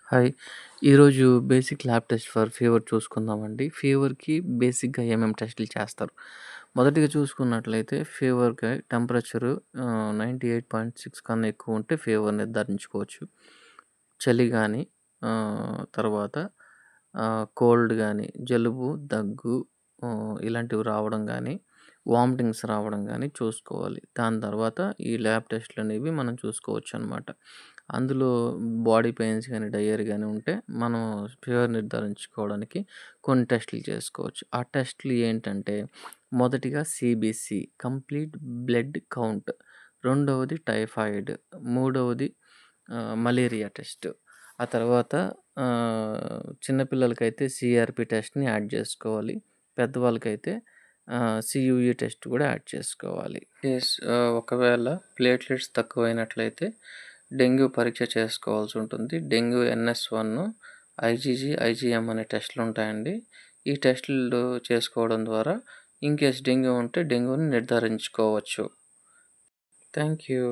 Hi. ఈరోజు basic lab test for fever చూసుకుందామండి. ఫీవర్‌కి బేసిక్‌గా ఏమేమి టెస్టులు చేస్తారు? మొదటిగా చూసుకున్నట్లయితే ఫీవర్‌కి టెంపరేచరు 98.6 కన్నా ఎక్కువ ఉంటే ఫీవర్ నిర్ధారించుకోవచ్చు. చలి గాని, తర్వాత కోల్డ్ గాని, జలుబు, దగ్గు ఇలాంటివి రావడం గాని, వామిటింగ్స్ రావడం గాని చూసుకోవాలి. దాని తర్వాత ఈ ల్యాబ్ టెస్ట్‌లనేవి మనం చూసుకోవచ్చనమాట. అందులో బాడీ పెయిన్స్ గాని, డయేరియా గాని ఉంటే మనం ఫీవర్ నిర్ధారించుకోవడానికి కొన్ని టెస్టులు చేసుకోవచ్చు. ఆ టెస్టులు ఏంటంటే మొదటిగా సీబీసీ కంప్లీట్ బ్లడ్ కౌంట్, రెండవది టైఫాయిడ్, మూడవది మలేరియా టెస్ట్. ఆ తర్వాత చిన్న పిల్లలకైతే సీఆర్‌పీ టెస్ట్‌ని యాడ్ చేసుకోవాలి. పెద్దవాళ్ళకైతే సీయూఈ టెస్ట్ కూడా యాడ్ చేసుకోవాలి. ఒకవేళ ప్లేట్లెట్స్ తక్కువైనట్లయితే డెంగ్యూ పరీక్ష చేసుకోవాల్సి ఉంటుంది. డెంగ్యూ NS1, ఐజీజీ, ఐజీఎం అనే టెస్టులు ఉంటాయండి. ఈ టెస్టులు చేసుకోవడం ద్వారా ఇన్‌కేస్ డెంగ్యూ ఉంటే డెంగ్యూని నిర్ధారించుకోవచ్చు. Thank you.